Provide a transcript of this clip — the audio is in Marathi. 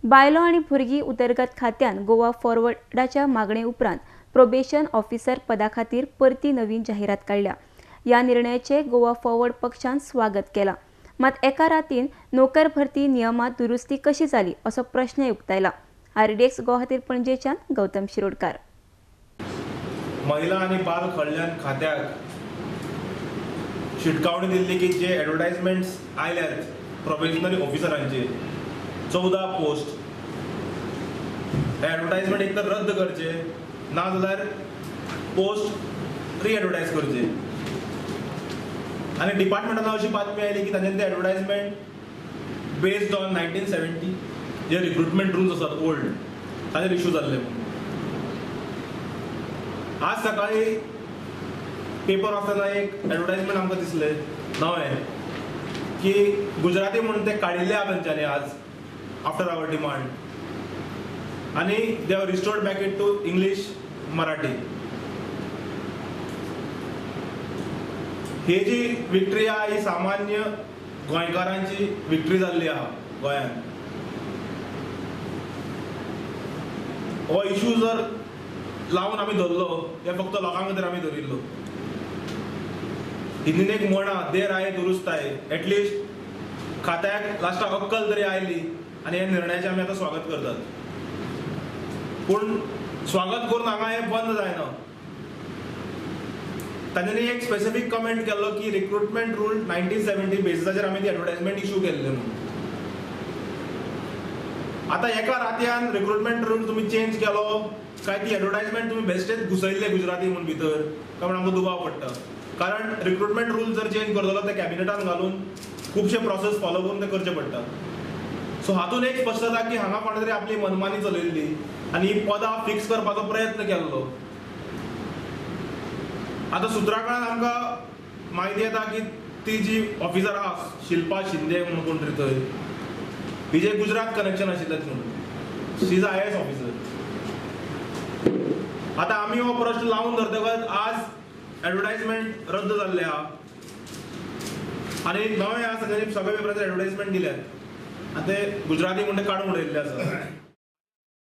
बायलो आनी भुरगीं उदरगत खात्यान गोवा फॉरवर्डाच्या मागणे उपरांत प्रोबेशन ऑफिसर पदा खातीर परती नवीन जाहिरात काडल्या। ह्या निर्णयाचे गोवा फॉरवर्ड पक्षान स्वागत केला। मात एका रातीन नोकर भरती नियमात दुरुस्ती कशी जाली असो प्रश्नय उक्तायला। RDX गोवा खातीर पणजेच्यान गौतम शिरोडकार। महिला आणि बाल कल्याण खात्याक शिटकावणी दिल्ली की जे ॲडव्हर्टाइजमेंट्स आयल्यात प्रोबेशनरी ऑफिसरांचे 14 पोस्ट ॲडव्हर्टाइजमेंट एक तर रद्द करचे ना जाल्यार पोस्ट री ॲडव्हर्टाइज करचे। आणि डिपार्टमेंटान अशी बातमी आयली की तांचे ते ॲडव्हर्टाइजमेंट बेस्ड ऑन 1970 जे रिक्रुटमेंट रूल्स आसात ओल्ड ताचेर इश्यू जाल्ले म्हणून। आज सकाळी पेपर वाचताना एक ॲडव्हर्टाइजमेंट आमकां दिसले नवे की गुजराती म्हणून ते काडिल्ले आहा तांच्यांनी आज आफ्टर आवर डिमांड आणि they have restored back it to English Marathi. ही जी विक्ट्री आहा ही सामान्य गोंयकारांची विक्ट्री जाल्ली आहा गोंयांत। हो इश्यू जर लावून आमी धरलो हे फक्त लोकां खातीर आमी धरिल्लो। हिंदीन एक म्हण आहा देर आये दुरुस्त आये। एटलिस्ट खात्याक लास्टाक अक्कल तरी आयली आणि ह्या निर्णयाचे आमी आतां स्वागत करतात। पूण स्वागत करून हांगा हें बंद जायना। तांच्यांनी एक स्पेसिफीक कमेंट केल्लो की रिक्रुटमेंट रूल 1970 बेसिसाचेर आमी ती ॲडव्हर्टाइजमेंट इश्यू केल्ले म्हणून। आता एका रातयान रिक्रुटमेंट रूल तुम्ही चेंज केलो काय ती ॲडव्हर्टाइजमेंट तुम्ही बेश्टेच घुसयल्ले गुजराती म्हणून भितर काय म्हणून आमकां दुबाव पडटा। कारण रिक्रुटमेंट रूल जर चेंज करतलो ते कॅबिनेटान घालून खुबशे प्रोसेस फॉलो करून ते करचे पडटा। सो हातून एक स्पश्ट जाता की हांगा कोणे तरी आपली मनमानी चलयल्ली आनी ही पदां फिक्स करपाचो प्रयत्न केल्लो। आता सुत्राकडल्यान आमकां म्हायती येता की ती जी ऑफिसर आहा शिल्पा शिंदे म्हणून कोण तरी थंय हिजे गुजरात कनेक्शन आशिल्लें म्हणून शी इज IAS ऑफिसर। आता आमी हो प्रश्न लावून धरतकच आज ॲडव्हर्टाइजमेंट रद्द जाल्ले आहा आणि नवे आसा तांच्यांनी सगळे पेपराचेर ॲडव्हर्टाइजमेंट दिल्यात आनी ते गुजराती म्हणून ते काडून उडयल्ले आसा।